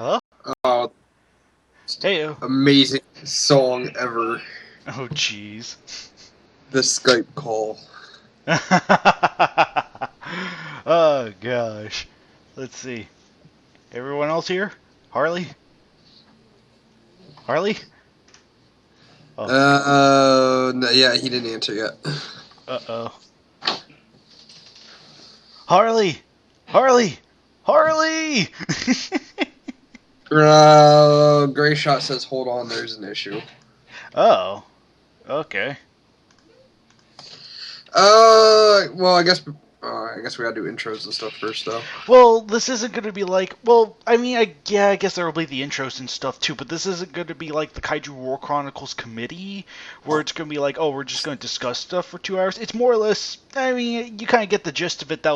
Hello? Oh, Hey. amazing song ever. Oh, jeez. The Skype call. Oh, gosh. Let's see. Everyone else here? Harley? Harley? Oh. No, yeah, he didn't answer yet. Uh-oh. Harley! Harley! Harley! Gray Shot says, hold on, there's an issue. Oh. Okay. Well, I guess we gotta do intros and stuff first, though. Well, this isn't going to be like... Well, I mean, I guess there will be the intros and stuff, too, but this isn't going to be like the Kaiju War Chronicles committee, where it's going to be like, oh, we're just going to discuss stuff for 2 hours. It's more or less... I mean, you kind of get the gist of it that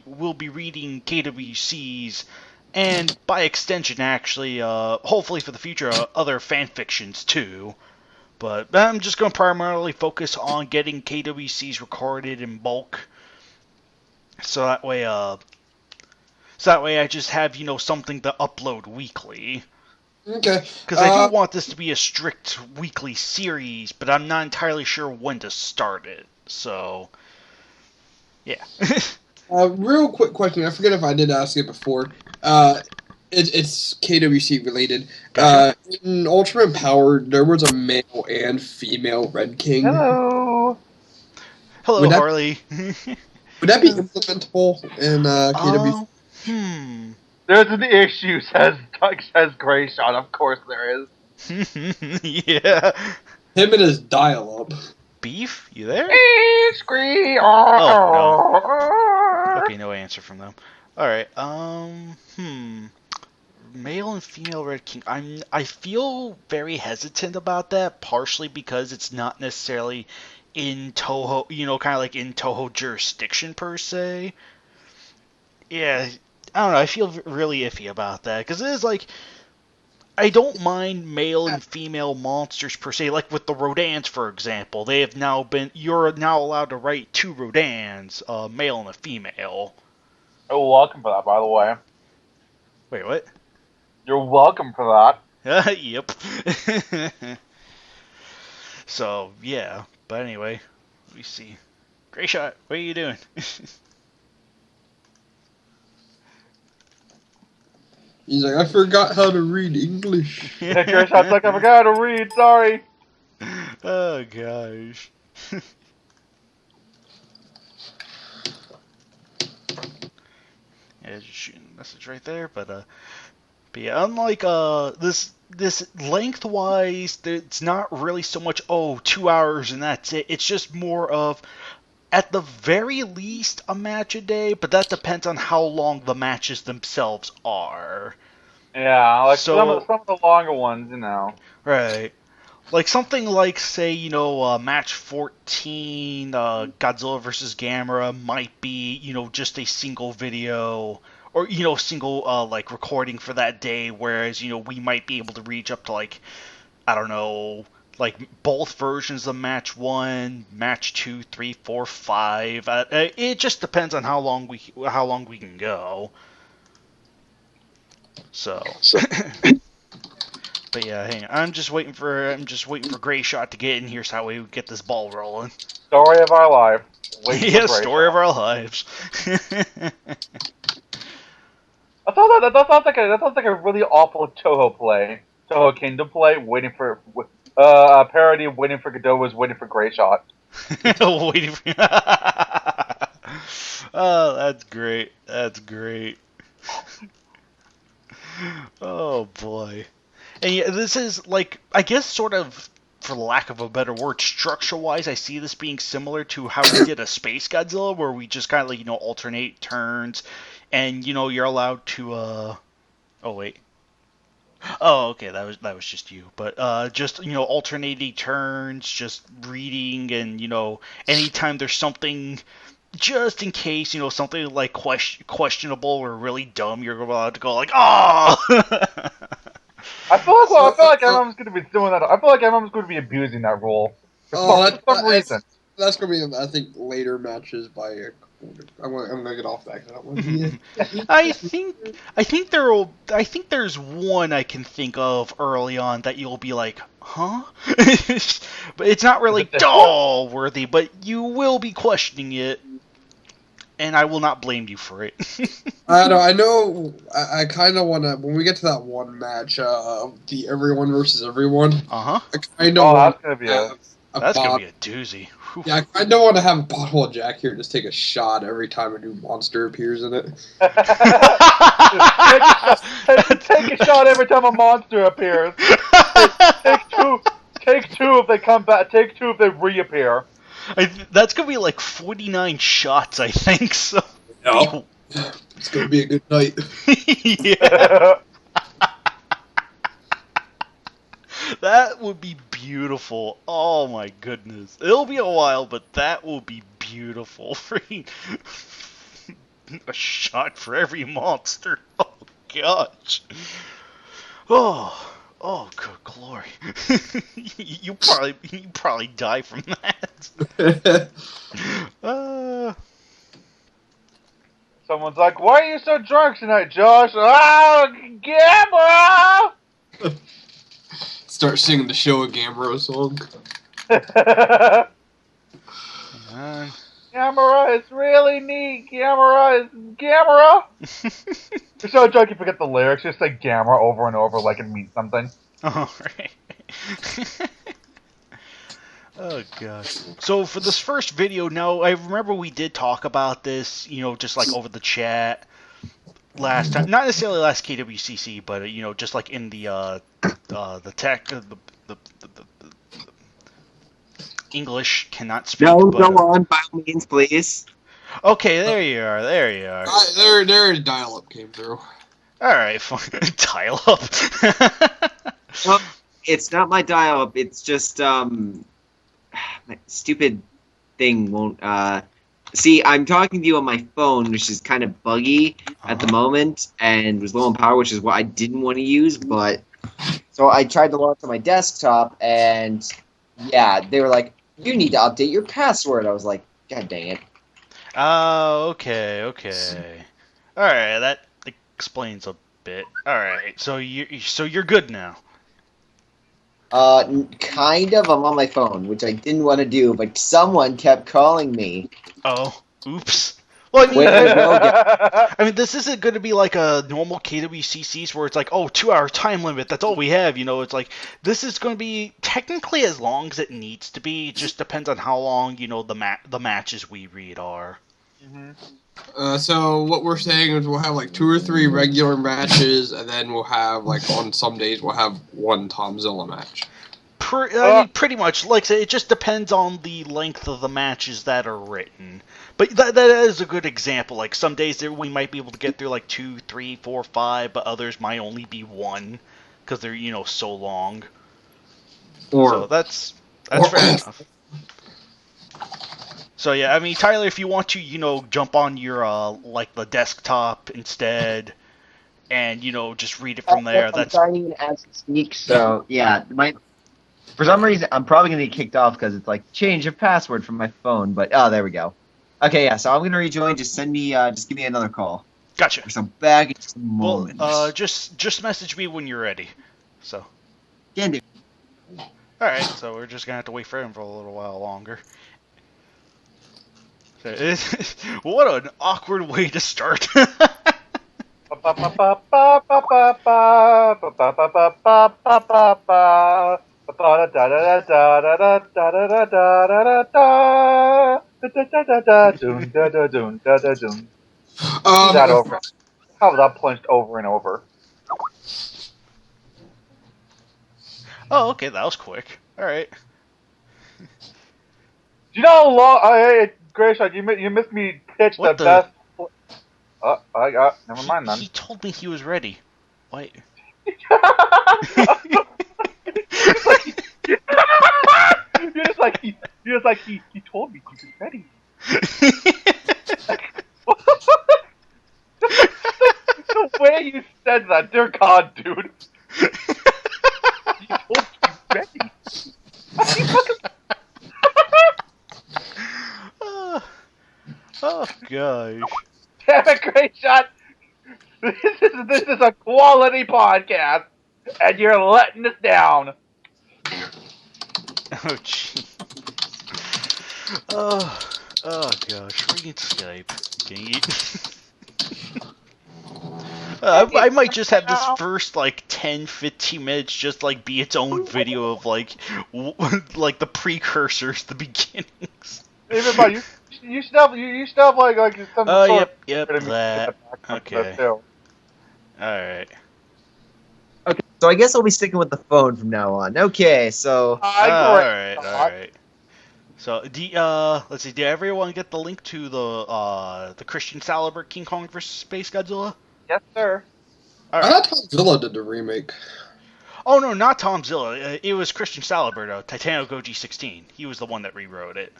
we'll be reading KWC's, and by extension, actually, hopefully for the future, other fan fictions, too. But I'm just going to primarily focus on getting KWC's recorded in bulk, so that way, I just have, something to upload weekly. Okay. Because I do want this to be a strict weekly series, but I'm not entirely sure when to start it. So, yeah. Real quick question. I forget if I did ask it before. It's KWC related. Gotcha. In Ultra Empowered, there was a male and female Red King. Hello. Hello, Harley. Would that be implementable in KWC? There's an issue, says Gray Shot. Of course there is. Yeah. Him and his dial-up. Beef? You there? Scree. Oh, no. Okay, no answer from them. Alright, male and female Red King. I feel very hesitant about that, partially because it's not necessarily in Toho, kind of like in Toho jurisdiction per se. Yeah, I don't know. I feel really iffy about that because it is like I don't mind male and female monsters per se. Like with the Rodans, for example, you're now allowed to write 2 Rodans, a male and a female. Oh, welcome for that, by the way. Wait, what? You're welcome for that. Yep. So yeah, but anyway, let me see. Gray Shot, what are you doing? He's like, I forgot how to read English. Yeah, Gray Shot's like, I forgot to read, sorry. Oh, gosh. Yeah, just shooting a message right there, but yeah, unlike, this lengthwise, it's not really so much, 2 hours and that's it. It's just more of, at the very least, a match a day, but that depends on how long the matches themselves are. Yeah, like some of the longer ones, Right. Like something like, say, match 14, Godzilla vs. Gamera might be, just a single video, or, single, like, recording for that day, whereas, we might be able to reach up to, like, I don't know, like both versions of match 1, match 2, 3, 4, 5. It just depends on how long we can go. So, but yeah, hang on. I'm just waiting for Gray Shot to get in here so that way we get this ball rolling. Story of our life. Yeah, story of our lives. That sounds like a really awful Toho play. Toho Kingdom play, waiting for a parody of Waiting for Godot was waiting for Gray Shot. Waiting for Oh, that's great. That's great. Oh boy. And yeah, this is like, I guess sort of, for lack of a better word, structure-wise, I see this being similar to how we did a Space Godzilla, where we just kind of like, alternate turns, and, you're allowed to, oh wait. Oh, okay, that was just you. But, just, alternating turns, just reading, and, anytime there's something, just in case, something like questionable or really dumb, you're allowed to go like, oh! I feel like MM's going to be doing that. I feel like MM's going to be abusing that rule. For some reason. That's going to be, I think, later matches by I'm gonna get off that. 'Cause I don't want to be I think there's one I can think of early on that you'll be like, huh? But it's not really doll worthy, but you will be questioning it, and I will not blame you for it. I know. I kind of want to. When we get to that one match, the everyone versus everyone. Uh huh. I kind of that's want gonna be That's gonna be a doozy. Whew. Yeah, I kind of want to have a bottle of Jack here, just take a shot every time a new monster appears in it. Take a shot every time a monster appears. Take two if they come back. Take two if they reappear. That's gonna be like 49 shots, I think. So. No. It's gonna be a good night. Yeah. That would be beautiful. Oh my goodness. It'll be a while, but that will be beautiful. A shot for every monster. Oh gosh. Oh, good glory. you probably die from that. Someone's like, "Why are you so drunk tonight, Josh?" Oh, Gamma! Start singing the Show a Gamera song. Gamera is really neat. Gamera is Gamera. You're so drunk you forget the lyrics. Just say Gamera over and over like it means something. Oh, right. Oh gosh. So for this first video, now I remember we did talk about this, just like over the chat last time. Not necessarily last KWCC, but just like in the tech, the English cannot speak. No, go on, by all means, please. Okay, there you are. Their dial-up came through. All right, fine. Dial-up. Well, it's not my dial-up. It's just my stupid thing won't. See, I'm talking to you on my phone, which is kind of buggy at the moment, and was low on power, which is what I didn't want to use. But so I tried to launch on my desktop, and yeah, they were like, "You need to update your password." I was like, "God dang it!" Oh, okay. All right, that explains a bit. All right, so you're good now. Kind of. I'm on my phone, which I didn't want to do, but someone kept calling me. Oh, oops. Well, I mean, I mean, this isn't going to be like a normal KWCCs where it's like, 2-hour time limit. That's all we have. It's like this is going to be technically as long as it needs to be. It just depends on how long the matches we read are. Mm-hmm. So what we're saying is we'll have like 2 or 3 regular matches, and then we'll have like on some days we'll have one Tomzilla match. I mean, pretty much. Like I said, it just depends on the length of the matches that are written. But that is a good example. Like some days we might be able to get through like 2, 3, 4, 5, but others might only be 1 because they're so long. So that's fair enough. So yeah, I mean, Tyler, if you want to, jump on your like the desktop instead, and just read it from there. I'm signing in as we speak, so yeah, for some reason I'm probably gonna get kicked off because it's like change of password from my phone. But there we go. Okay, yeah, so I'm gonna rejoin. Just send me, just give me another call. Gotcha. So back in just a moment. Well, just message me when you're ready. So. Can do. All right, so we're just gonna have to wait for him for a little while longer. What an awkward way to start. That over. How that plunged over and over. Oh, okay, that was quick. All right. Do you know how long? Hey, Grayshaw, you missed me pitch What the the- best. Never mind then. He told me he was ready. Wait. You're just like he told me he was ready. The way you said that, dear God, dude. He told you he's ready. Oh gosh. Damn it, Great Shot! This is a quality podcast, and you're letting us down. Oh, gee. Oh gosh. Freaking Skype. Dang it. I might just have this first, like, 10, 15 minutes just, like, be its own video of, like, like, the precursors, the beginnings. Even by you still have like some sort yep, of that. Okay. Too. Alright. Okay, so I guess I'll be sticking with the phone from now on. Okay, so Alright. So, let's see, did everyone get the link to the Christian Salibert King Kong vs. Space Godzilla? Yes, sir. I thought Tomzilla did the remake. Oh, no, not Tomzilla. It was Christian Salibert, Titano Goji 16. He was the one that rewrote it.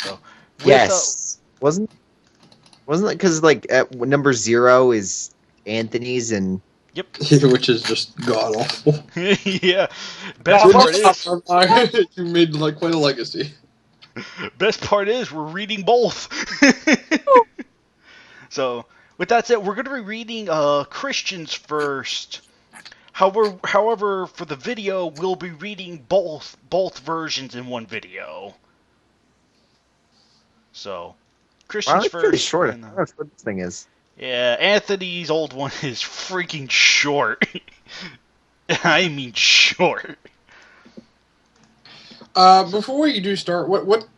So, yes. Wasn't it because, like, at number 0 is Anthony's and... Yep. Which is just god-awful. Yeah. Best part is... You made, like, quite a legacy. Best part is, we're reading both. So, with that said, we're going to be reading Christians first. However, for the video, we'll be reading both versions in one video. So, Christians it's first. pretty short. I don't know what this thing is. Yeah, Anthony's old one is freaking short. I mean short. Before you do start,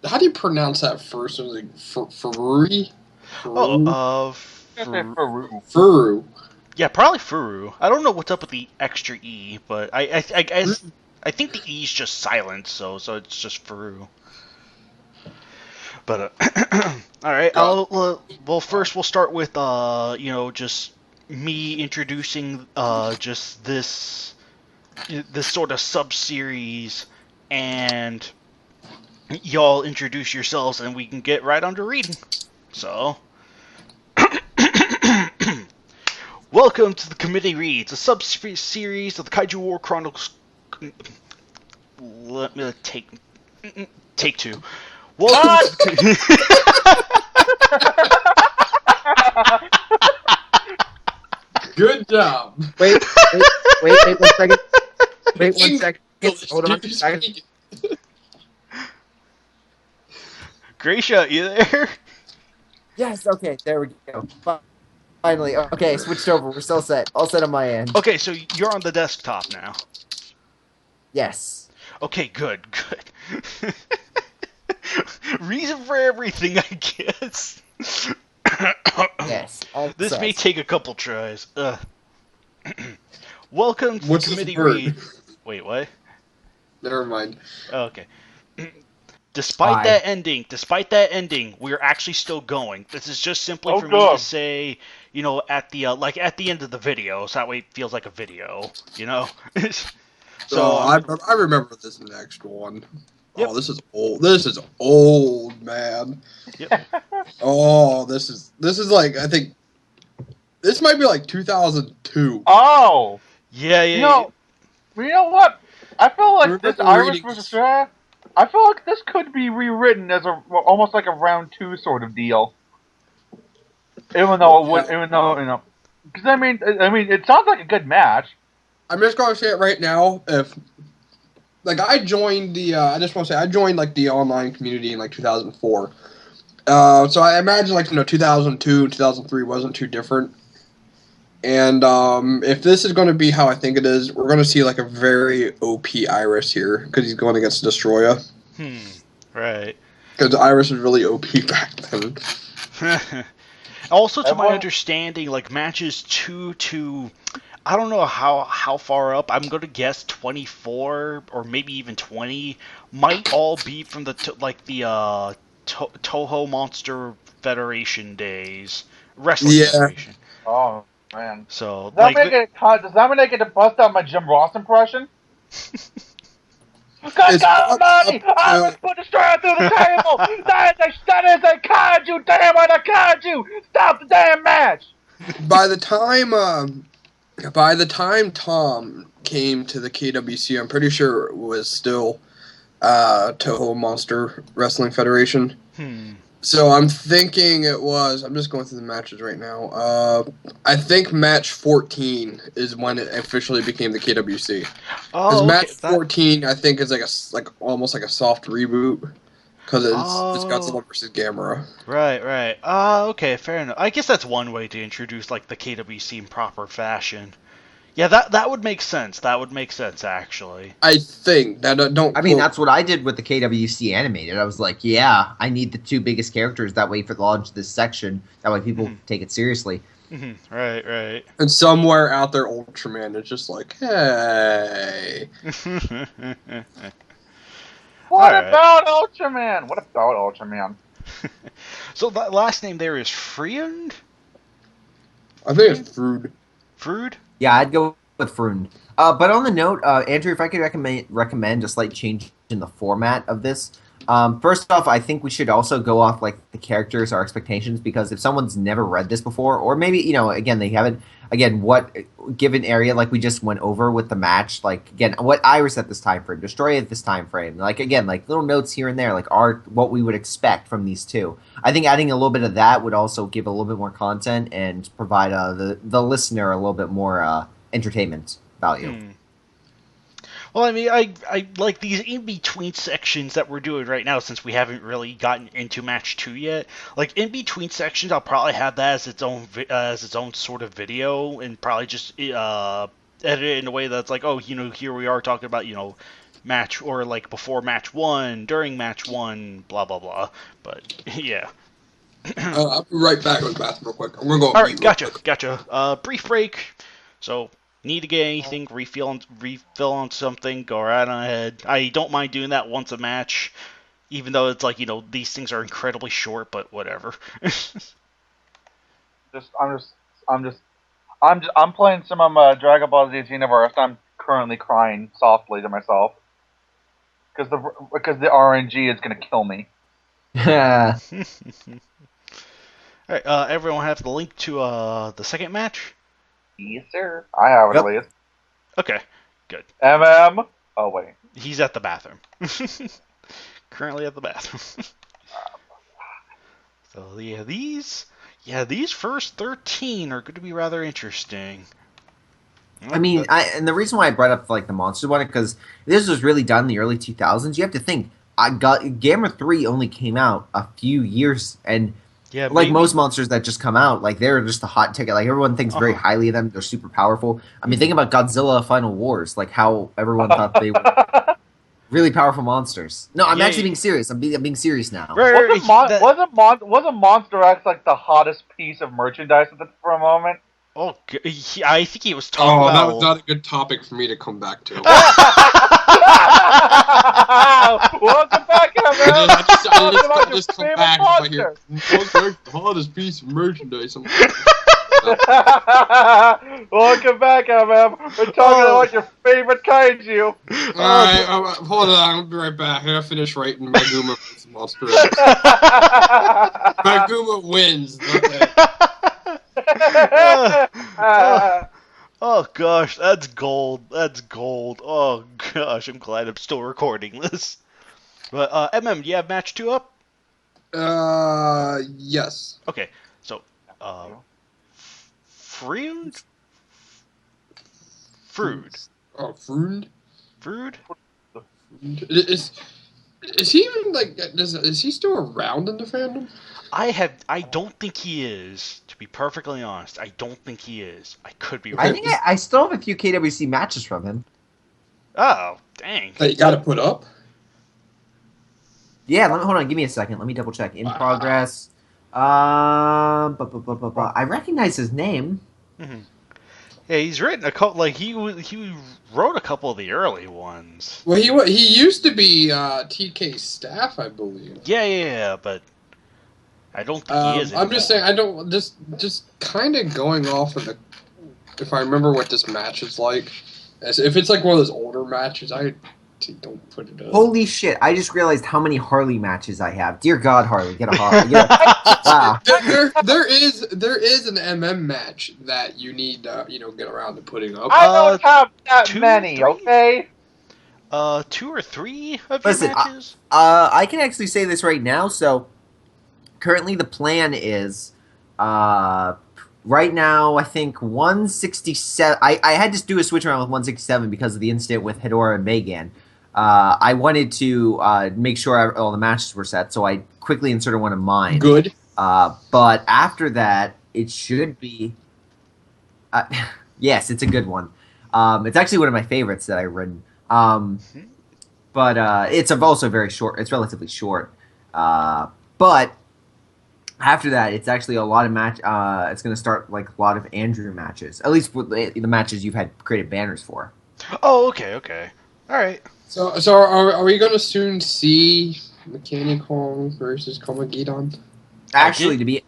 how do you pronounce that first? Was it Furui? Furu. Yeah, probably Furu. I don't know what's up with the extra E, but I think the E is just silent, so it's just Furu. But all right, well, first we'll start with just me introducing just this sort of sub-series, and y'all introduce yourselves, and we can get right on to reading. So, welcome to the Committee Reads, a sub-series of the Kaiju War Chronicles. Let me take 2. Welcome to Good job. Wait 1 second. Wait 1 second. Hold on a second. Gracia, you there? Yes, okay, there we go. Finally, okay, switched over. We're still set. All set on my end. Okay, so you're on the desktop now. Yes. Okay, good. Reason for everything, I guess. Yes. All This set. may take a couple tries. Welcome to What's the this Committee word? Read. Wait, what? Never mind. Oh, okay. Despite that ending, we're actually still going. This is just simply for me to say, at the at the end of the video, so that way it feels like a video, So I remember this next one. Yep. Oh, this is old. This is old, man. Yep. Oh, this is like, I think this might be like 2002. Oh. Yeah. You know what? I feel like this Irish versus I feel like this could be rewritten as almost like a round 2 sort of deal. Even though because I mean, it sounds like a good match. I'm just gonna say it right now. If I joined I joined like the online community in like 2004. So I imagine 2002 and 2003 wasn't too different. And if this is going to be how I think it is, we're going to see like a very OP Iris here because he's going against Destroyer. Right. Because Iris was really OP back then. Also, to my understanding, matches 2 to, I don't know how far up, I'm going to guess 24 or maybe even 20, might all be from the Toho Monster Federation days. Wrestling Federation. Oh, man. So, does that mean I get to bust out my Jim Ross impression? God almighty! I was put Destroyer through the table! That is a kaiju! Damn it, a kaiju! Stop the damn match! By the time Tom came to the KWC, I'm pretty sure it was still Toho Monster Wrestling Federation. So I'm thinking it was. I'm just going through the matches right now. I think match 14 is when it officially became the KWC. Because match 14, I think, is like almost like a soft reboot. Because it's Godzilla versus Gamera. Right. Okay, fair enough. I guess that's one way to introduce like the KWC in proper fashion. Yeah, that would make sense. That would make sense, actually. I think that don't. I mean, that's what I did with the KWC animated. I was like, yeah, I need the two biggest characters. That way, for the launch of this section, that way people take it seriously. Right. And somewhere out there, Ultraman is just like, hey. What about Ultraman? So that last name there is Freund? I think it's Frood. Frood? Yeah, I'd go with Froon. But on the note, Andrew, if I could recommend a slight change in the format of this. First off, I think we should also go off like the characters, our expectations, because if someone's never read this before, or maybe, again, they haven't, what given area, like we just went over with the match, like, again, what Iris at this time frame, Destroy at this time frame, like, again, like little notes here and there, like what we would expect from these two. I think adding a little bit of that would also give a little bit more content and provide the listener a little bit more entertainment value. Well, I mean, I like these in-between sections that we're doing right now since we haven't really gotten into match 2 yet. Like, in-between sections, I'll probably have that as its own sort of video and probably just edit it in a way that's like, oh, here we are talking about, match, or like before match 1, during match 1, blah, blah, blah. But, yeah. I'll be right back with the bathroom real quick. I'm going to go. Alright, gotcha. Brief break. So... Need to get anything, refill on something, go right on ahead. I don't mind doing that once a match, even though it's like, these things are incredibly short, but whatever. I'm playing some of Dragon Ball Z Xenoverse. I'm currently crying softly to myself because the RNG is gonna kill me. Alright, everyone have the link to the second match? Yes, sir. I have it at least. Okay, good. MM. Oh, wait. He's at the bathroom. Currently at the bathroom. So, yeah, these first 13 are going to be rather interesting. I mean, and the reason why I brought up like the Monster one, because this was really done in the early 2000s. You have to think, Gamma 3 only came out a few years, and yeah, like most monsters that just come out, like they're just a hot ticket. Like everyone thinks very highly of them. They're super powerful. I mean, think about Godzilla Final Wars, like how everyone thought they were really powerful monsters. No, I'm actually being serious. I'm being serious now. Wasn't Monster X like the hottest piece of merchandise for a moment? Oh, I think he was talking about... that was not a good topic for me to come back to. Welcome back, man. I just come back and hear the hottest piece of merchandise. Welcome back, MM. We're talking about your favorite kaiju. Alright, hold on, I'll be right back. I gotta finish writing Maguma vs. Monster X. Maguma wins. Oh gosh, that's gold. Oh gosh, I'm glad I'm still recording this. But MM, do you have match 2 up? Yes. Okay, so Frood. Oh, Frood. Frood. Is he even like? Is he still around in the fandom? I don't think he is. To be perfectly honest, I don't think he is. I could be wrong. I think I still have a few KWC matches from him. Oh, dang. That you got to put up. Yeah, hold on. Give me a second. Let me double check. In progress. I recognize his name. Mm-hmm. Yeah, he's written a couple. Like he wrote a couple of the early ones. Well, he used to be TK's staff, I believe. Yeah, but I don't think he is anymore. I'm just saying, I don't just kind of going off of if I remember what this match is like. If it's like one of those older matches, I don't put it up. Holy shit! I just realized how many Harley matches I have. Dear God, Harley, get a Harley. Wow. There is an MM match that you need to get around to putting up. I don't have that many. 3? Okay. 2 or 3 of your Listen, matches? I can actually say this right now. So currently the plan is, right now I think 167. I had to do a switch around with 167 because of the incident with Hedora and Megan. I wanted to make sure all the matches were set, so I quickly inserted one of mine. Good. But after that, it should be. Yes, it's a good one. It's actually one of my favorites that I've written. But it's also very short. It's relatively short. But after that, it's actually a lot of match. It's going to start like a lot of Andrew matches, at least with the matches you've had created banners for. Oh, okay. All right. So are we going to soon see Mechanic Kong versus Komagidon? Actually, to be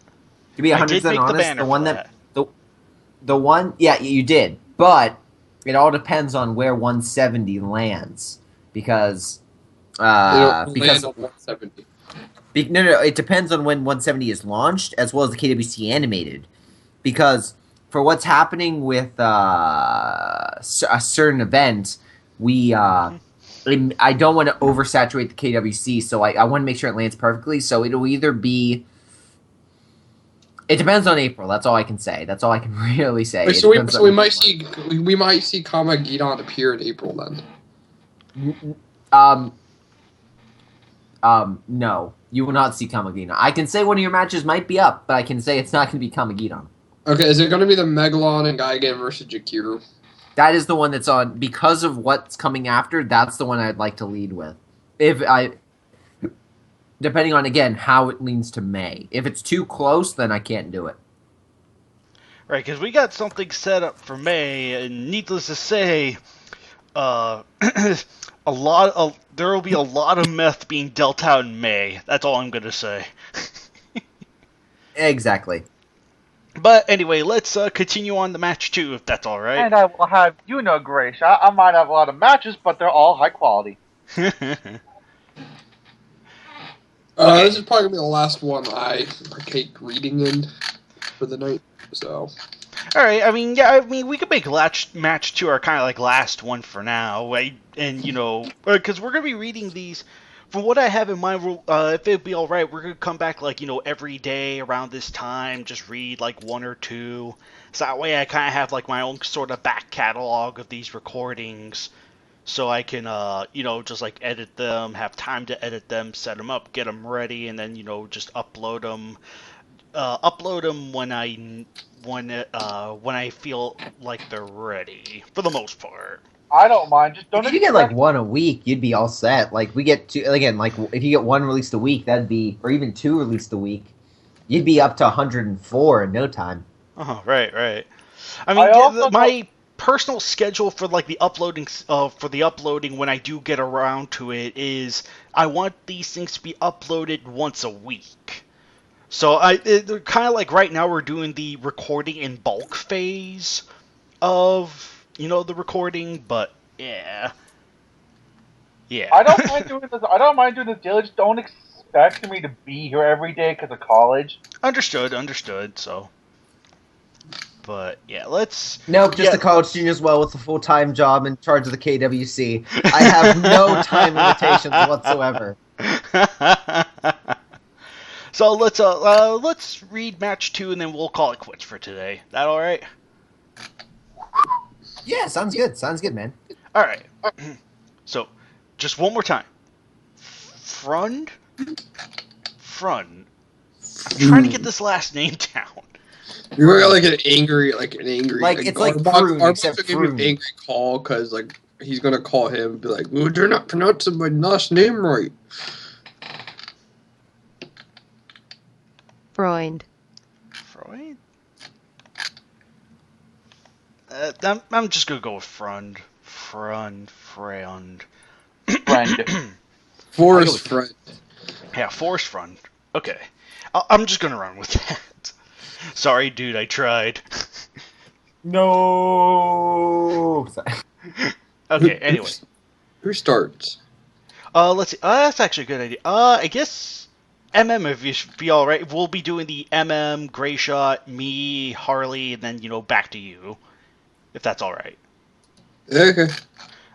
100% honest, the one, yeah, you did, but it all depends on where 170 lands because Land on 170. No, it depends on when 170 is launched as well as the KWC animated, because for what's happening with a certain event, I don't want to oversaturate the KWC, so I want to make sure it lands perfectly. So it'll either be. It depends on April. That's all I can say. That's all I can really say. Wait, so we might see Komagidon appear in April then. No, you will not see Kamagidon. I can say one of your matches might be up, but I can say it's not going to be Kamagidon. Okay, is it going to be the Megalon and Gigan versus Jakiru? That is the one that's on because of what's coming after. That's the one I'd like to lead with. Depending on again how it leans to May. If it's too close, then I can't do it. Right, because we got something set up for May, and needless to say, there will be a lot of meth being dealt out in May. That's all I'm gonna say. Exactly. But anyway, let's continue on the match 2, if that's all right. And I will have you know, Grace, I might have a lot of matches, but they're all high quality. This is probably going to be the last one I partake reading in for the night, so... Alright, I mean, we could make match 2 our kind of like last one for now, right? And, you know, because we're going to be reading these, from what I have in mind, if it'd be alright, we're going to come back, like, you know, every day around this time, just read, like, 1 or 2, so that way I kind of have, like, my own sort of back catalog of these recordings, so I can, you know, just, like, edit them, have time to edit them, set them up, get them ready, and then, you know, just upload them when I feel like they're ready, for the most part. I don't mind. Just don't. If you get like one a week, you'd be all set. Like we get two again. Like if you get one released a week, that'd be, or even 2 released a week, you'd be up to 104 in no time. Oh, right. I mean, my personal schedule for like the uploading when I do get around to it is I want these things to be uploaded once a week. So they're kind of like right now we're doing the recording in bulk phase of, you know, the recording, but yeah. I don't mind doing this. I don't mind doing this daily. Just don't expect me to be here every day because of college. Understood. So, but yeah, let's. Nope, just a college student as well with a full-time job in charge of the KWC. I have no time limitations whatsoever. So let's read match 2 and then we'll call it quits for today. That all right? Yeah, sounds good. Sounds good, man. All right. So, just one more time. Frund. I'm trying to get this last name down. You're like an angry, like it's like Arbok except will give you an angry call because like he's gonna call him and be like, "Well, you're not pronouncing my last name right." Freund. I'm just gonna go with Frund. Friend. Forest friend. Yeah, Forest Frund. Okay. I'm just gonna run with that. Sorry, dude, I tried. No. Okay, anyway. Who starts? Let's see. That's actually a good idea. I guess MM, if you should be alright, we'll be doing the MM, Gray Shot, me, Harley, and then, you know, back to you. If that's alright. Okay.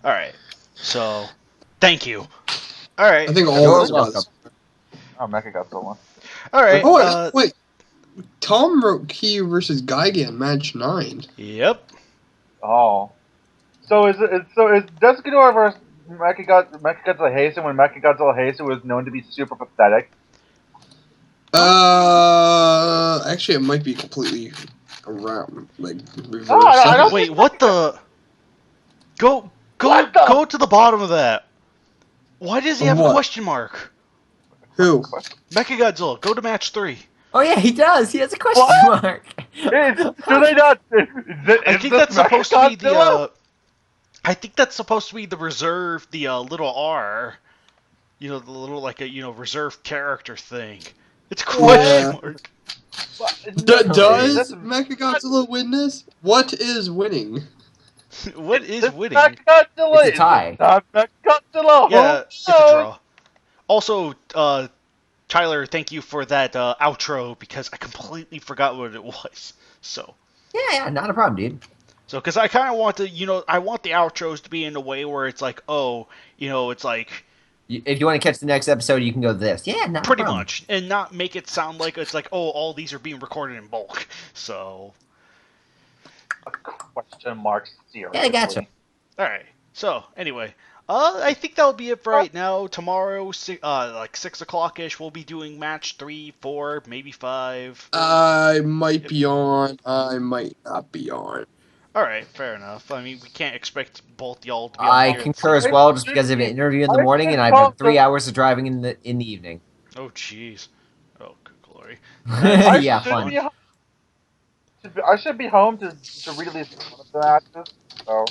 Alright. So, thank you. All right. I think all You're of us. welcome. Oh, Mechagodzilla. All right. Oh, wait. Tom wrote Key versus Gigan match 9. Yep. Oh. So is Deskador versus Mechagodzilla Heisei when Mechagodzilla Heisei was known to be super pathetic? Actually, it might be completely around, like reverse. I don't Wait, what the? Go to the bottom of that. Why does he have a What? question mark? Who? Mechagodzilla, go to match 3. Oh yeah, he does. He has a question What? mark. Do they not? I think that's supposed to be the. I think that's supposed to be the reserve, the little R. You know, the little reserved character thing. It's a question mark. Does Mechagodzilla win this? What is winning? What is winning? Mechagodzilla It's a tie. Not Mechagodzilla. Yeah, it's a draw. Also, Tyler, thank you for that outro because I completely forgot what it was. So. Yeah, not a problem, dude. So, because I kind of want to, I want the outros to be in a way where it's like, it's like. If you want to catch the next episode, you can go this. Yeah, not pretty a problem. much, and not make it sound like it's like, all these are being recorded in bulk. So. A question mark seriously. Yeah, I gotcha. All right. So anyway, I think that'll be it for right now. Tomorrow, like 6 o'clock ish, we'll be doing match 3, 4, maybe 5. I might be on. I might not be on. All right, fair enough. I mean, we can't expect both y'all to be on I here. concur as well, just because I have an interview in the morning and I've had 3 hours of driving in the evening. Oh, jeez. Oh, good glory. Yeah, fun. I should be home to release one of the matches. So.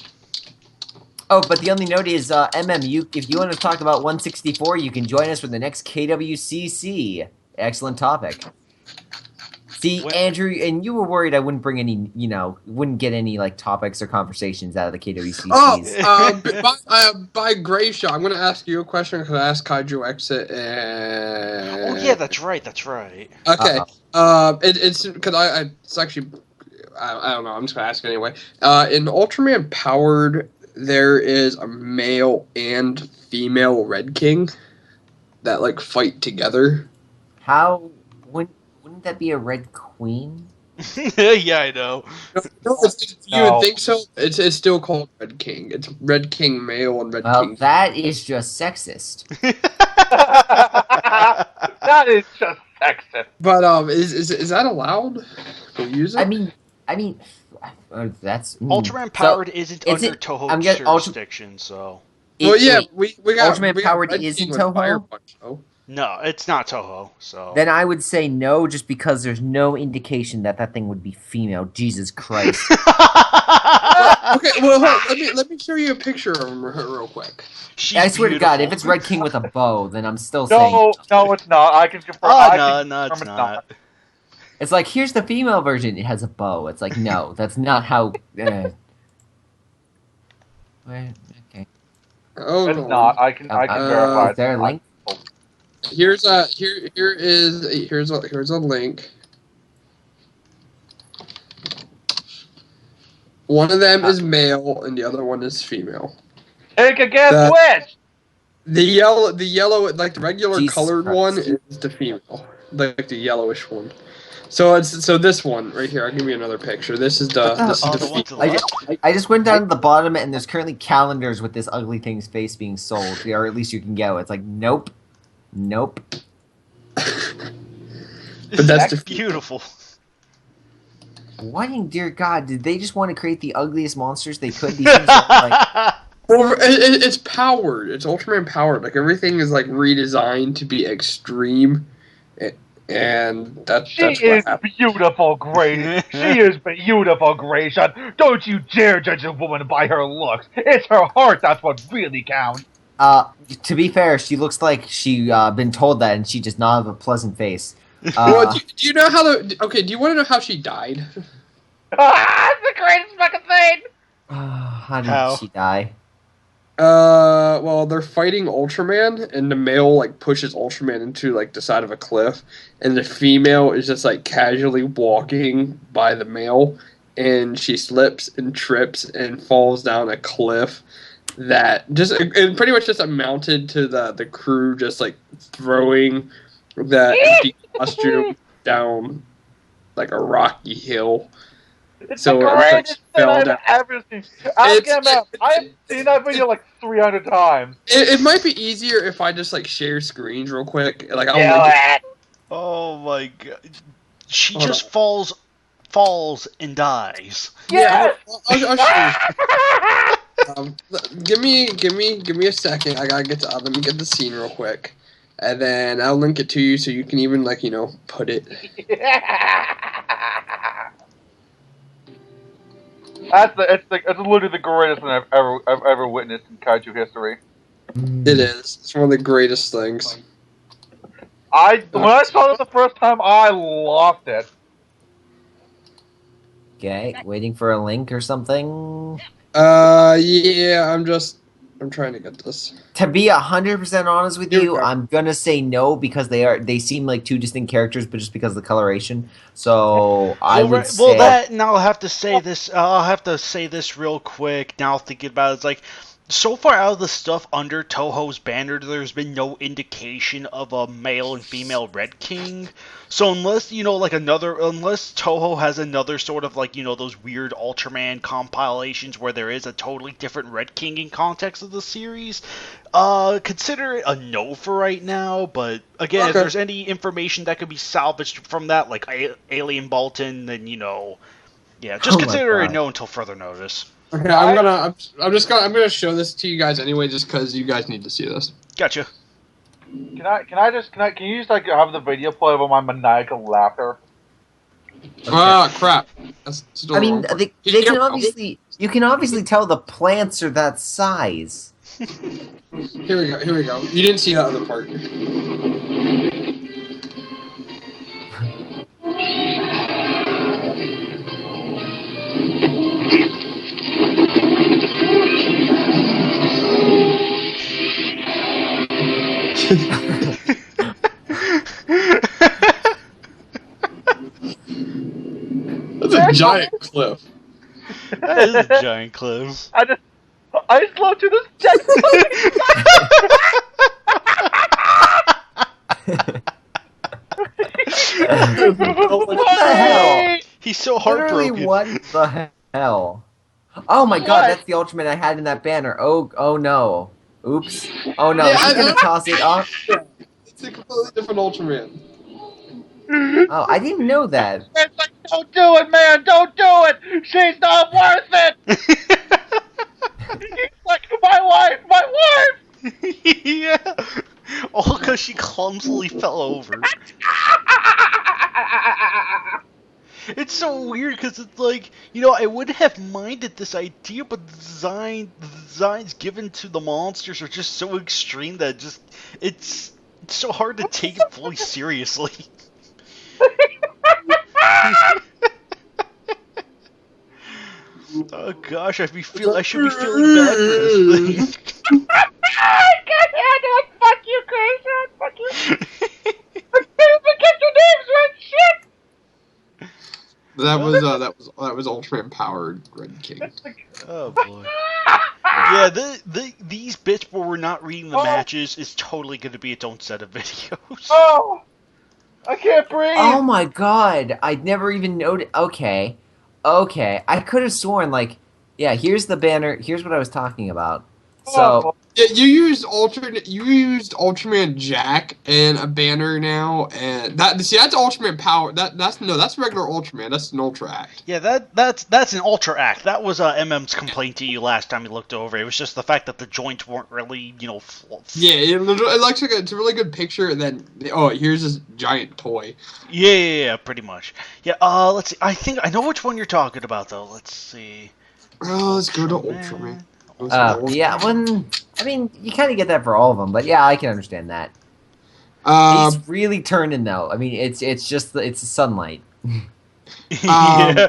Oh, but the only note is, if you want to talk about 164, you can join us for the next KWCC. Excellent topic. See, Andrew, and you were worried I wouldn't bring any, wouldn't get any, topics or conversations out of the KWCCs. By Gray Shot, I'm going to ask you a question because I asked KaijuX it, and... Oh, yeah, that's right. Okay. It's because it's actually... I don't know, I'm just going to ask anyway. In Ultraman Powered, there is a male and female Red King that, fight together. Wouldn't that be a Red Queen? Yeah, I know. No, you would think so. It's still called Red King. It's Red King male and Red King. That is just sexist. That is just sexist. But is that allowed for music? I mean, that's Ultraman Powered isn't under Toho jurisdiction, so. Well, yeah, we got Ultraman Powered isn't Toho. No, it's not Toho. So then I would say no, just because there's no indication that thing would be female. Jesus Christ. Okay, well, let me show you a picture of him real quick. I swear to God, if it's Red King with a bow, then I'm still saying no, it's not. I can confirm. No, it's not. It's like, here's the female version. It has a bow. It's like, no, that's not how. Okay. Oh, it's not. I can verify. Is there a link? Here's a link. One of them is male and the other one is female. Take a guess which. The yellow, like the regular Jesus colored Christ. one is the female, like the yellowish one. So this one right here. I'll give you another picture. This is the female. I just went down to the bottom and there's currently calendars with this ugly thing's face being sold, or at least you can go. It's like, nope. But that's beautiful. Why in dear God did they just want to create the ugliest monsters they could? These things are well, it's powered. It's Ultraman Powered. Like everything is redesigned to be extreme, and that's beautiful, Gray. She is beautiful, Grayson. Don't you dare judge a woman by her looks. It's her heart that's what really counts. To be fair, she looks like she been told that, and she does not have a pleasant face. Well, do you know how do you want to know how she died? It's the greatest fucking thing. How did she die? Well, they're fighting Ultraman, and the male pushes Ultraman into the side of a cliff, and the female is just casually walking by the male, and she slips and trips and falls down a cliff, that just it pretty much just amounted to the crew just like throwing the empty costume down like a rocky hill. It's So the it, like, greatest thing fell I've down. ever seen. I've seen that video like 300 times. It might be easier if I just like share screens real quick. Like I'll Do link it. it. Oh my god. She Hold just falls and dies. Yeah, Yes! I'll show you. Give me a second. I gotta get to let me get the scene real quick, and then I'll link it to you so you can even like put it. It's literally the greatest thing I've ever witnessed in kaiju history. It is. It's one of the greatest things. When I saw it the first time, I lost it. Okay, waiting for a link or something. Yeah. I'm trying to get this. To be 100% honest with Here we you, go. I'm gonna say no because they seem like two distinct characters, but just because of the coloration. So I would say. Well, that now I'll have to say this. I'll have to say this real quick. Now thinking about it, it's like so far out of the stuff under Toho's banner, there's been no indication of a male and female Red King. So unless unless Toho has another sort of like those weird Ultraman compilations where there is a totally different Red King in context of the series, consider it a no for right now. But again, if Okay. there's any information that could be salvaged from that, like Alien Bolton, then just Oh my consider it God. no until further notice. Okay, I'm gonna show this to you guys anyway, just because you guys need to see this. Gotcha. Can you just like have the video play of my maniacal laughter? Ah, crap. That's still I mean, wrong. they can obviously. You can obviously tell the plants are that size. Here we go. You didn't see that other part. That's a giant cliff. That is a giant cliff. I just love to this dead. What the hell? He's so Literally, heartbroken. what the hell? Oh my God, that's the Ultraman I had in that banner. Oh no. Oops. Oh no, Yeah, she's I- gonna toss it off. It's a completely different Ultraman. Oh, I didn't know that. It's like, don't do it, man! Don't do it! She's not worth it! He's like, my wife! Yeah. All because she clumsily fell over. It's so weird because it's like, I wouldn't have minded this idea, but the designs given to the monsters are just so extreme that it's so hard to take it fully seriously. Oh gosh, I should be feeling bad for this thing. Fuck you, Grayson! Fuck you! Get your names right, shit! That was Ultraman powered Red King. Oh boy. Yeah, these bits where we're not reading the matches is totally going to be its own set of videos. Oh! I can't breathe! Oh my God, I'd never even noticed. Okay. I could have sworn, like, yeah, here's the banner. Here's what I was talking about. So, Yeah, you used Ultraman Jack and a banner now, and that's Ultraman power. That's regular Ultraman. That's an Ultra Act. Yeah, that's an Ultra Act. That was MM's complaint to you last time you looked over. It was just the fact that the joints weren't really, Yeah, it looks like it's a really good picture, and then here's this giant toy. Yeah, pretty much. Yeah, let's see. I think I know which one you're talking about though. Let's see. Let's go to Ultraman. yeah, I mean, you kind of get that for all of them, but yeah, I can understand that. He's really turning though. I mean, it's just it's the sunlight. Yeah.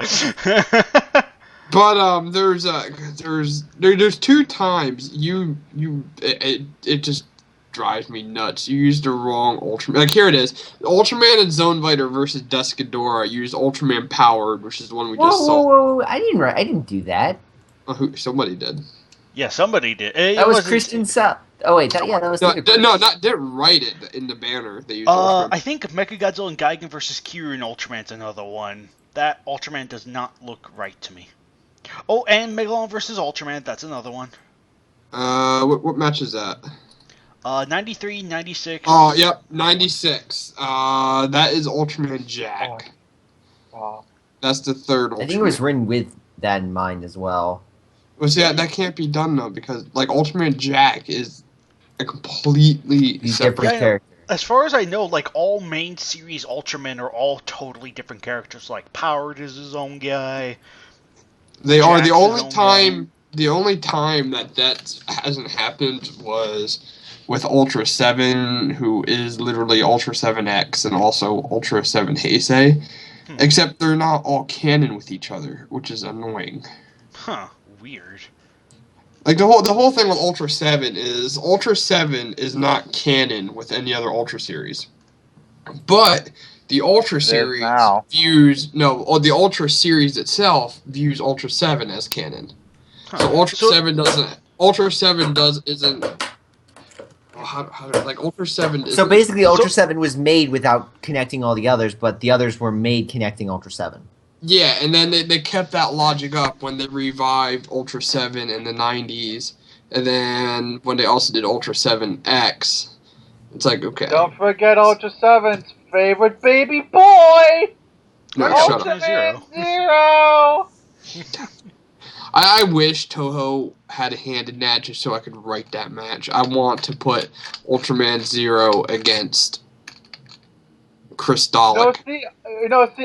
But there's two times it just drives me nuts. You used the wrong Ultraman. Like here it is, Ultraman and Zone Fighter versus Descadora used Ultraman powered, which is the one we just saw. Whoa! I didn't do that. Somebody did. Yeah, somebody did. That was Christian Sa. Oh wait, that was. Didn't write it in the banner. They used Ultraman. I think Mechagodzilla and Gigan versus Kiryu and Ultraman's another one. That Ultraman does not look right to me. Oh, and Megalon versus Ultraman, that's another one. What match is that? 93, 96. Oh, yep, 96. That is Ultraman Jack. Oh. That's the third Ultraman. I think it was written with that in mind as well. Well, see, that can't be done, though, because, like, Ultraman Jack is a completely different character. As far as I know, like, all main series Ultramen are all totally different characters. Like, Powered is his own guy. They Jack's are. The only guy. time that hasn't happened was with Ultra 7, who is literally Ultra 7X and also Ultra 7 Heisei. Except they're not all canon with each other, which is annoying. Huh. Weird. Like, the whole thing with Ultra 7 is not canon with any other Ultra series. But the Ultra series the Ultra series itself views Ultra 7 as canon. Huh. So Ultra 7 isn't Ultra 7 isn't. So basically Ultra 7 was made without connecting all the others, but the others were made connecting Ultra 7. Yeah, and then they kept that logic up when they revived Ultra 7 in the 90s, and then when they also did Ultra 7X, it's like, okay. Don't forget Ultra 7's favorite baby boy! No, shut up. Zero! I wish Toho had a hand in that just so I could write that match. I want to put Ultraman Zero against Crystallic. See,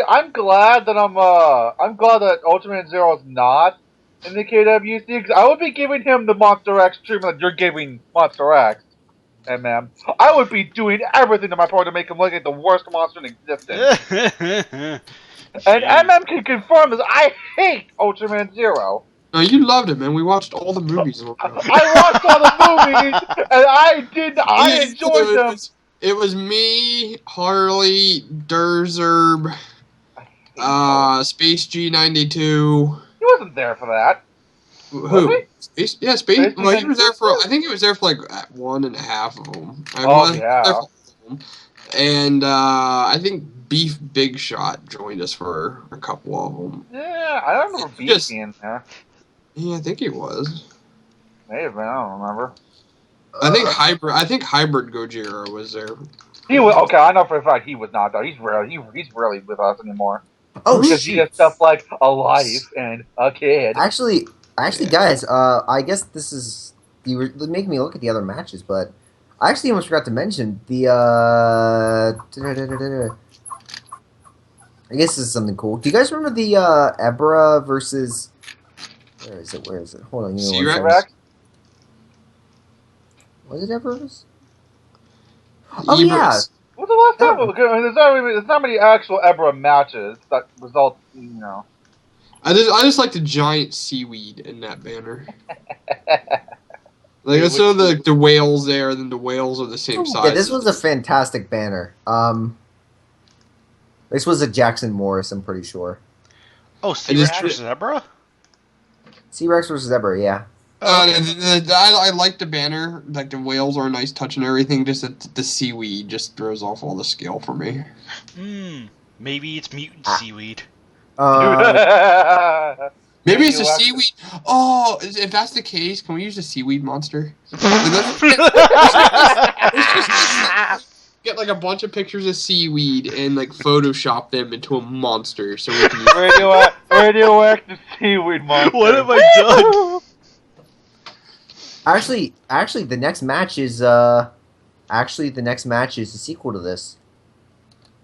I'm glad that Ultraman Zero is not in the KWC, because I would be giving him the Monster X treatment that you're giving Monster X, MM. I would be doing everything to my power to make him look like the worst monster in existence. And MM can confirm this. I hate Ultraman Zero. No, you loved it, man. We watched all the movies. I watched all the movies, and I enjoyed them. It was me, Harley, Derzerb, Space G92. He wasn't there for that. Who? Space? Yeah, Space. Well, he was there for. I think he was there for like 1.5 of them. And I think Beef Big Shot joined us for a couple of them. Yeah, I don't remember Beef being there. Yeah, I think he was. Maybe, I don't remember. I think Hybrid Gojira was there. He was okay. I know for a fact he was not though. He's rarely with us anymore. Oh, because he has stuff like a life and a kid. Actually, guys, I guess this is you were making me look at the other matches, but I actually almost forgot to mention the. I guess this is something cool. Do you guys remember the Ebra versus? Where is it? Hold on. C-Rex? Was it Ebra? Oh yeah. What's the last time? There's not many actual Ebra matches that result. I just like the giant seaweed in that banner. Like, so the whales there, and then the whales are the same size. Yeah, this was a fantastic banner. This was a Jackson Morris, I'm pretty sure. Oh, C-Rex versus Zebra? C-Rex versus Zebra, yeah. I like the banner. Like, the whales are a nice touch and everything. Just the seaweed just throws off all the scale for me. Maybe it's mutant seaweed. Maybe it's a seaweed. Oh, if that's the case, can we use a seaweed monster? Get like a bunch of pictures of seaweed and like Photoshop them into a monster so we can use radioactive seaweed monster. What have I done? Actually, the next match is a sequel to this.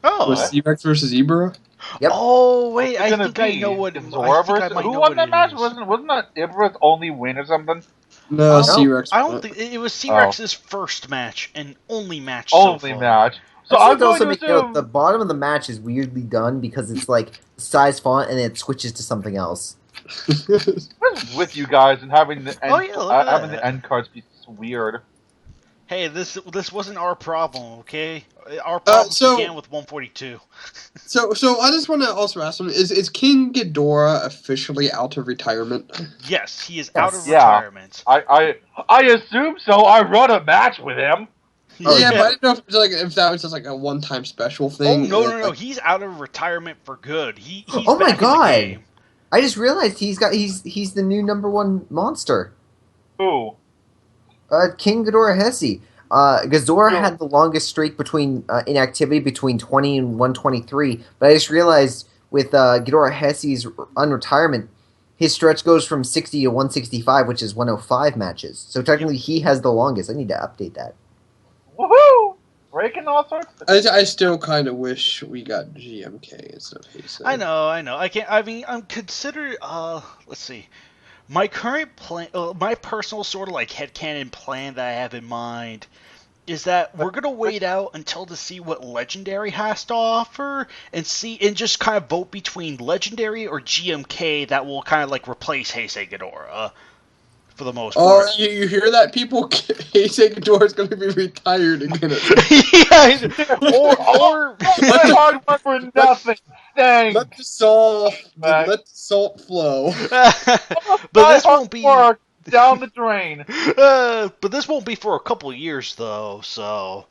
Oh, was C-Rex versus Ibra? Yep. Oh wait, I think I know what. Who won that match? Wasn't that Ibra's only win or something? No, C-Rex. I don't think it was C-Rex's first match and only match. Only match. So I'm going to assume the bottom of the match is weirdly done because it's like size font and it switches to something else. What's with you guys and having the end, having the end cards be weird? Hey, this wasn't our problem, okay? Our problem began with 142. So I just want to also ask him: Is King Ghidorah officially out of retirement? Yes, he is out of Yeah. retirement. I assume so. I run a match with him. Yeah, but I didn't know if that was just like a one-time special thing. Oh no! He's out of retirement for good. He's Oh my back in the God. game. I just realized he's the new #1 monster. Who? King Ghidorah Hesse. Ghidorah had the longest streak between inactivity between 20 and 123, but I just realized with Ghidorah Hesse's unretirement, his stretch goes from 60 to 165, which is 105 matches. So technically, he has the longest. I need to update that. Woohoo! Breaking all sorts. I still kind of wish we got GMK instead of Heisei. I know. I'm considered. Let's see. My current plan, my personal sort of like headcanon plan that I have in mind is that we're gonna wait out until to see what Legendary has to offer and just kind of vote between Legendary or GMK that will kind of like replace Heisei Ghidorah for the most part. Oh, you hear that, people? Heisei Ghidorah is going to be retired again. Yeah, or my hard work for nothing. Thanks. Let the salt flow. but this won't be down the drain. But this won't be for a couple years though. So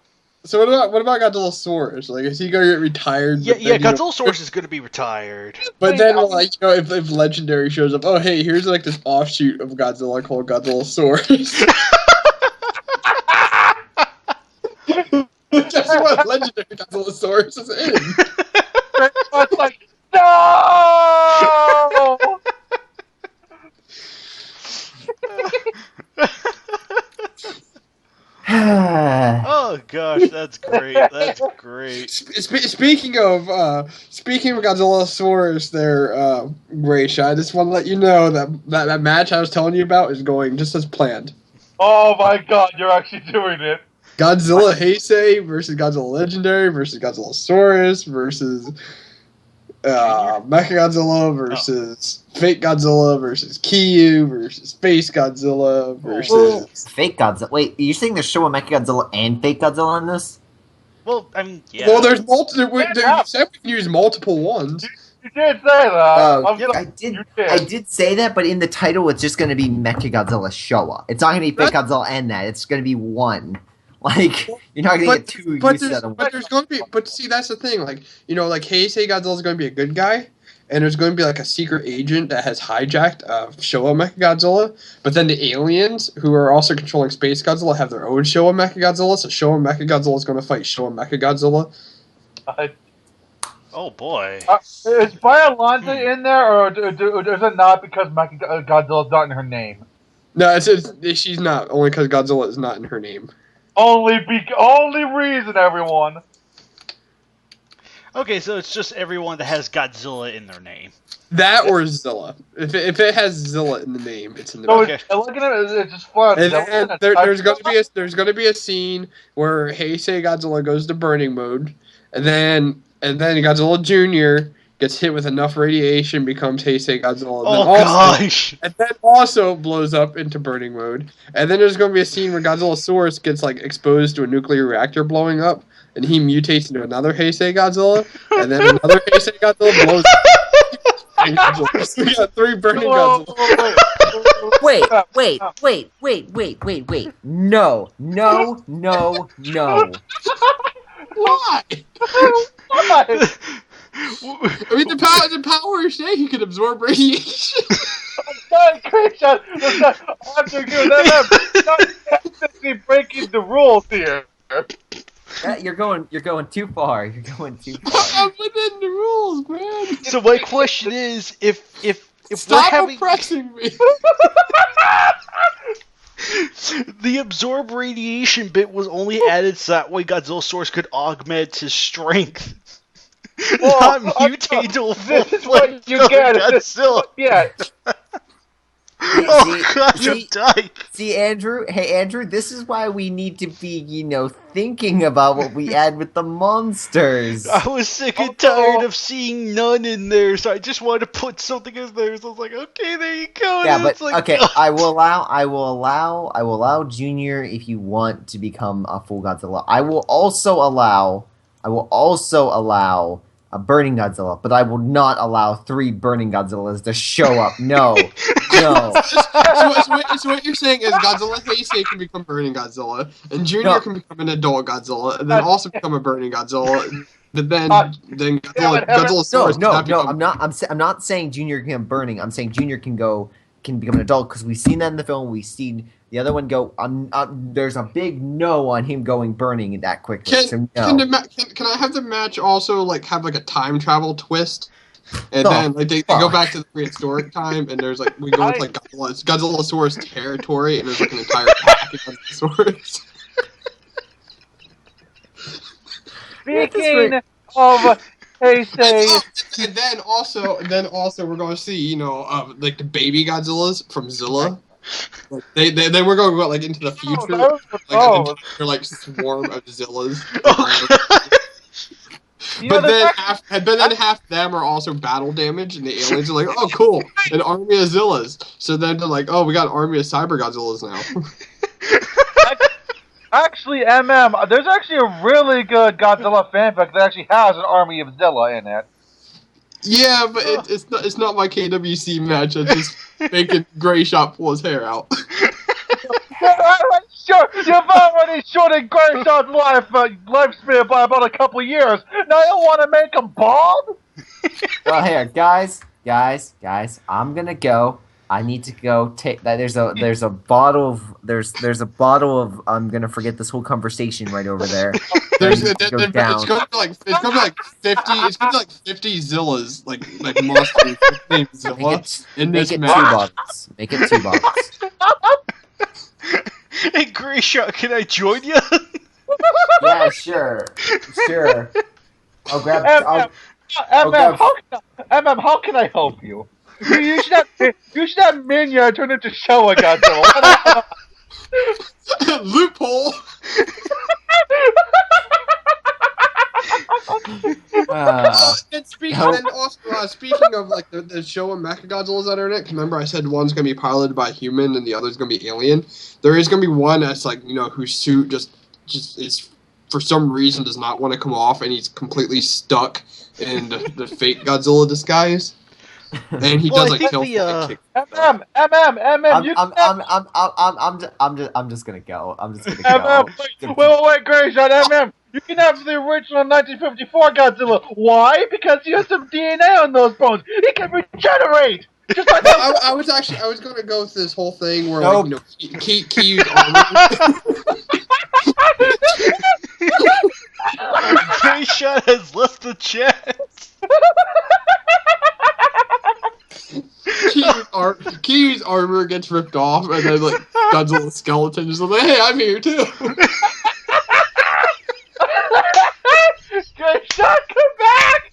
what about Godzillasaurus? Like, is he going to get retired? Yeah, Godzillasaurus is going to be retired. But then, like, you know, if Legendary shows up, oh hey, here's like this offshoot of Godzilla called Godzillasaurus. Guess what? Legendary Godzillasaurus is in. It's like, no! Oh gosh, that's great. That's great. Speaking of Godzillasaurus, there, Gracia, I just want to let you know that match I was telling you about is going just as planned. Oh my God, you're actually doing it. Godzilla Heisei versus Godzilla Legendary versus Godzillasaurus versus Mechagodzilla versus Fake Godzilla versus Kyu versus Space Godzilla versus Fake Godzilla. Wait, are you saying they're showing Mechagodzilla and Fake Godzilla in this? Well, I mean, yeah. Well, there's multiple. We can use multiple ones. You did say that. Yep. I did say that, but in the title, it's just going to be Mechagodzilla Showa. It's not going to be Fake Godzilla and that. It's going to be one. Like, you're not going to get two. But there's going to be. But see, that's the thing. Like, you know, like Heisei Godzilla is going to be a good guy, and there's going to be like a secret agent that has hijacked Showa Mechagodzilla. But then the aliens, who are also controlling Space Godzilla, have their own Showa Mechagodzilla. So Showa Mechagodzilla is going to fight Showa Mechagodzilla. Oh boy. Is Biollante in there, or is it not because Godzilla's not in her name? No, she's not. Only because Godzilla is not in her name. Only reason, everyone. Okay, so it's just everyone that has Godzilla in their name. That or Zilla. If it has Zilla in the name, it's in the So name. looking at it, it's just fun. And there's going to be a scene where Heisei Godzilla goes to burning mode, and then Godzilla Jr. gets hit with enough radiation, becomes Heisei Godzilla, and then also blows up into burning mode. And then there's going to be a scene where Godzillasaurus gets like exposed to a nuclear reactor blowing up, and he mutates into another Heisei Godzilla, and then another Heisei Godzilla blows up. So we got 3 burning Godzilla. Wait. No. Why? Why? I mean, the power is saying he can absorb radiation. Christian, after you're breaking the rules here. You're going too far. You're going too far. I'm within the rules, man. So my question is, if Stop we're having oppressing me. the absorb radiation bit was only added so that way Godzillasaurus could augment his strength. Not mutate to a full-fledged you get Godzilla. Yeah. Oh god, I'm dying. See, Andrew. Hey, Andrew. This is why we need to be, thinking about what we add with the monsters. I was sick and tired of seeing none in there, so I just wanted to put something in there. So I was like, okay, there you go. Yeah, And but it's like, okay. I will allow Junior if you want to become a full Godzilla. I will also allow a Burning Godzilla, but I will not allow 3 Burning Godzillas to show up. No. So what you're saying is Godzilla Heisei can become Burning Godzilla, and Junior can become an adult Godzilla, and then also become a Burning Godzilla. But then Godzilla. No. I'm not saying Junior can become Burning. I'm saying Junior can become an adult because we've seen that in the film. We've seen the other one go. There's a big no on him going Burning that quickly. Can I have the match also have a time travel twist? And then they go back to the prehistoric time, and there's we go with Godzillasaurus territory, and there's an entire pack of Godzillasaurus. Speaking of Heisei, and then also we're going to see the baby Godzillas from Zilla. Then we're going to go into the future, an entire swarm of Zillas. But then half of them are also battle damage, and the aliens are like, oh, cool, an army of Zillas. So then they're like, oh, we got an army of Cyber Godzillas now. Actually, there's actually a really good Godzilla fanfic that actually has an army of Zilla in it. Yeah, but it's not my KWC match. I just making Gray Shot pull his hair out. Sure, you've already shortened Gray Shot's lifespan by about a couple years. Now you want to make him bald? Well, here, guys, I'm gonna go. I need to go take that. There's a bottle of. I'm gonna forget this whole conversation right over there. It's gonna be 50 Zillas, like monsters named Zilla. Make it 2 bottles. Make it 2 bottles. hey, Gray Shot, can I join you? Yeah, sure. I'll grab. How can I help you? You should have Minya turn into Showa Godzilla. Loophole. Speaking of the Showa Mechagodzillas that are in it, remember I said one's gonna be piloted by a human and the other's gonna be alien. There is gonna be one that's whose suit just is for some reason does not want to come off, and he's completely stuck in the fake Godzilla disguise. And he does kill. I'm just gonna go. Wait, Gray Shot, you can have the original 1954 Godzilla. Why? Because he has some DNA on those bones. He can regenerate. Just like I was gonna go with this whole thing where Kiyu's armor. Gray Shot has left the chat. Kiyu's armor gets ripped off, and then Godzilla skeleton is like, "Hey, I'm here too." Gray Shot, come back!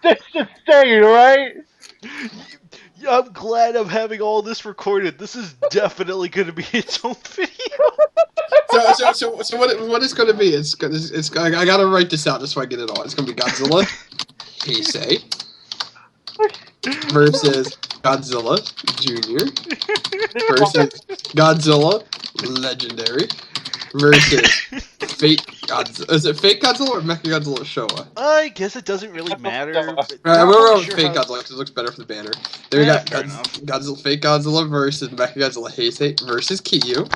This is staying, right? I'm glad I'm having all this recorded. This is definitely going to be its own video. So what it's going to be? I gotta write this out just so I get it all. It's going to be Godzilla Heisei versus Godzilla Junior versus Godzilla Legendary versus Fake Godzilla. Is it Fake Godzilla or Mechagodzilla Showa? I guess it doesn't really matter. Alright, I'm gonna go with Fake Godzilla because it looks better for the banner. There we got Godzilla, Fake Godzilla versus Mechagodzilla Heisei versus Kiyu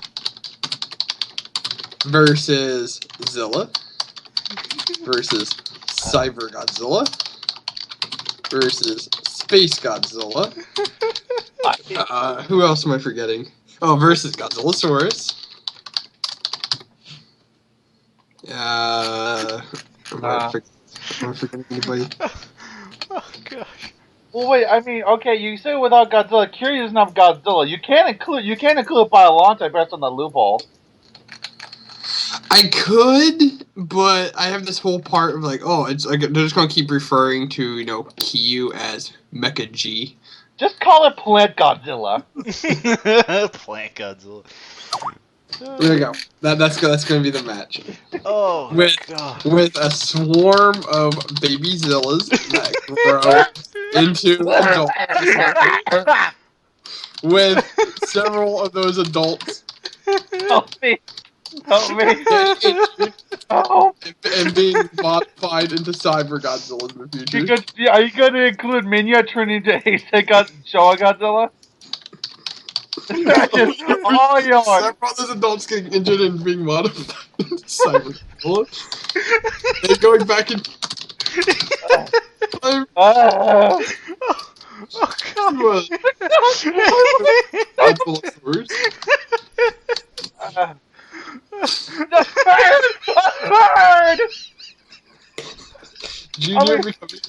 versus Zilla versus Cyber Godzilla versus Space Godzilla. Who else am I forgetting? Oh, versus Godzillasaurus. Am I forgetting anybody? Oh gosh. Well, wait. I mean, okay. You say without Godzilla, Kiryu doesn't have Godzilla. You can't include Biollante based on the loophole. I could, but I have this whole part of like, oh, it's like they're just gonna keep referring to Kyu as Mecha G. Just call it Plant Godzilla. Plant Godzilla. There you go. That's gonna be the match. Oh God. With a swarm of baby Zillas that grow into adults. With several of those adults. Help me. Help me. Help. And being modified into Cyber Godzilla in the future. Are you going to include Minya turning into Heisei Showa Godzilla? That's just all yours. Several of those adults getting injured and being modified into Cyber Godzilla. They're going back in time. Oh God. Godzilla Bird! Junior becoming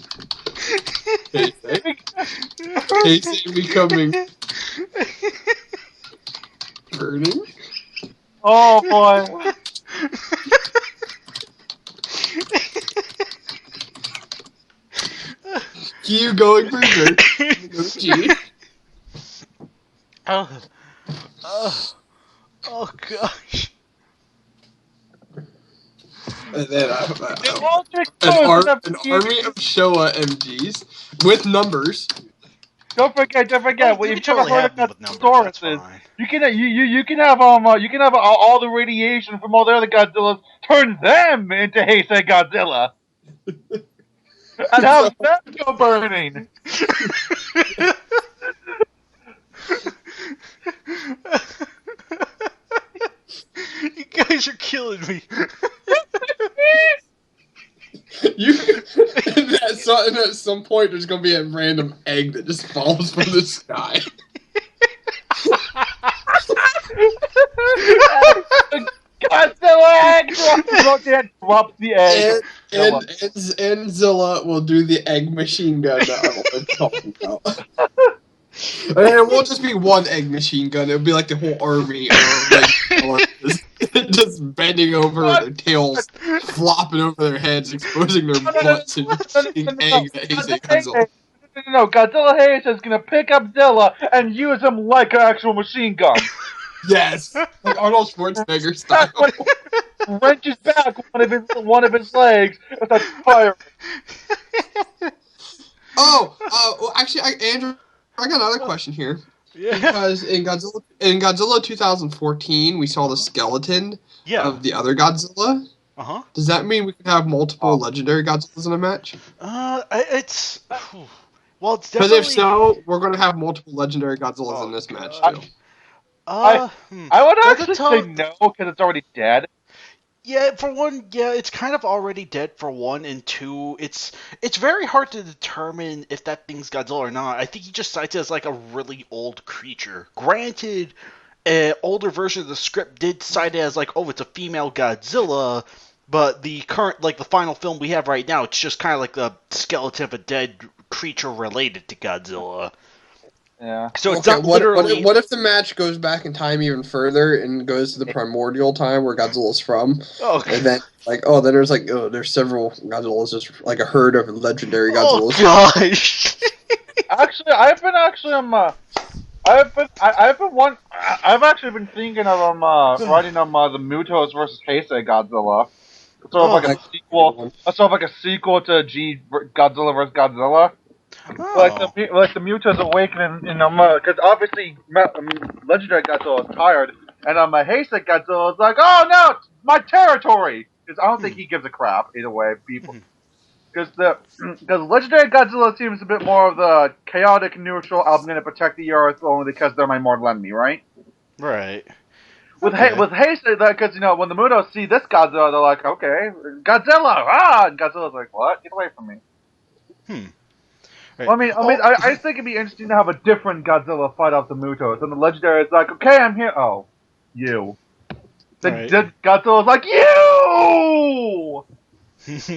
Heisei becoming burning. Oh boy. Kyu going for dirt. Oh gosh. And then an army of Showa MGs with numbers. Don't forget. Well, you you've never totally heard have of them that with numbers, that's Tauruses. fine. You can have all the radiation from all the other Godzillas turn them into Heisei Godzilla. And have them go burning. You guys are killing me. And at some point, there's gonna be a random egg that just falls from the sky. Godzilla egg drops the egg. And Zilla will do the egg machine gun that I've been talking about. And it won't just be one egg machine gun, it'll be like the whole army just bending over with their tails, flopping over their heads, exposing their butts and shooting eggs at Heisei Godzilla. No, Godzilla Heisei is gonna pick up Zilla and use him like an actual machine gun. Yes! Like Arnold Schwarzenegger style. Wrenches back one of his legs and starts firing. Well, actually, Andrew, I got another question here. Yeah. Because in Godzilla 2014, we saw the skeleton of the other Godzilla. Uh-huh. Does that mean we can have multiple legendary Godzillas in a match? Well, it's Because definitely. if so, we're going to have multiple legendary Godzillas in this match too. I would actually say no because it's already dead. Yeah, for one, it's kind of already dead for one, and two, it's very hard to determine if that thing's Godzilla or not. I think he just cites it as like a really old creature. Granted, an older version of the script did cite it as like, oh, it's a female Godzilla, but the current, like the final film we have right now, it's just kind of like the skeleton of a dead creature related to Godzilla. Yeah. So it's not literally. What if the match goes back in time even further and goes to the primordial time where Godzilla's from? Okay. And then there's several Godzillas, just like a herd of legendary Godzillas. Oh gosh. Actually, I've actually been thinking of writing the Mutos versus Heisei Godzilla. Sort of like a sequel. Sort of like a sequel to Godzilla vs. Godzilla. Like the Mutos awakening, because obviously legendary Godzilla is tired, and Heisei Godzilla is like, oh no, it's my territory. Because I don't think he gives a crap either way, people. Because legendary Godzilla seems a bit more of the chaotic neutral. I'm going to protect the Earth only because they're my mortal enemy, right? Right. With Heisei, because when the Mutos see this Godzilla, they're like, okay, Godzilla, and Godzilla's like, what? Get away from me. Right. Well, I think it'd be interesting to have a different Godzilla fight off the Mutos, and the legendary is like, okay, I'm here. Oh, you. Then Godzilla's like, you.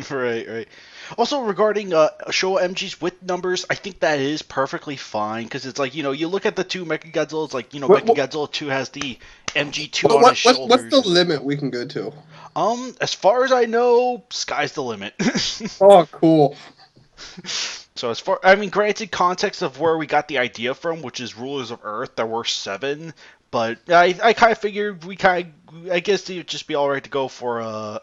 Right. Also, regarding show MGs with numbers, I think that is perfectly fine because it's like, you look at the two Mechagodzillas, like, Mechagodzilla 2 has the MG2 on his shoulders. What's the limit we can go to? As far as I know, sky's the limit. Oh, cool. So granted, context of where we got the idea from, which is Rulers of Earth, there were 7, but I kind of figured I guess it would just be alright to go for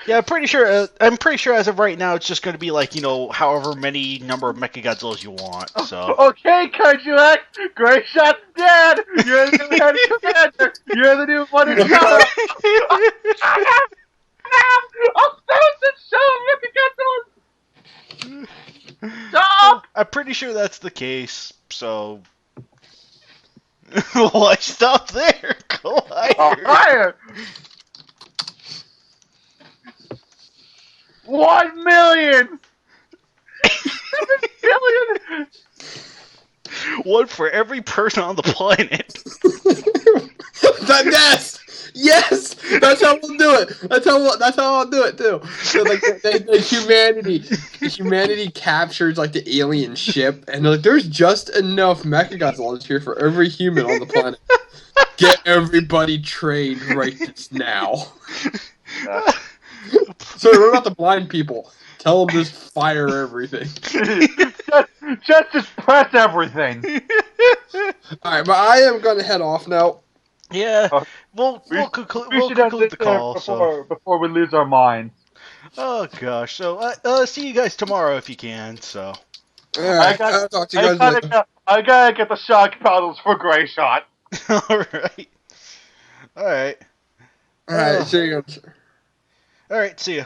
yeah, I'm pretty sure as of right now it's just going to be like, however many number of Mechagodzillas you want. So okay, KaijuX, Great Shot's dead. You're the new head commander. You're the new one in charge. I'll show Mechagodzillas. Stop! I'm pretty sure that's the case. So why stop there? Go higher. 1 million! 7 billion! One for every person on the planet. Yes! That's how we'll do it. That's how I'll do it too. So like humanity captures like the alien ship, and like there's just enough Mechagodzillas here for every human on the planet. Get everybody trained right just now. So what about the blind people? Tell them just fire everything. just press everything. Alright, but I am gonna head off now. Yeah, we'll conclude the call before we lose our minds. Oh gosh, so see you guys tomorrow if you can. So Alright, I'll talk to you guys later. I gotta get the shock paddles for Gray Shot. Alright. Alright, see you guys. Alright, see ya.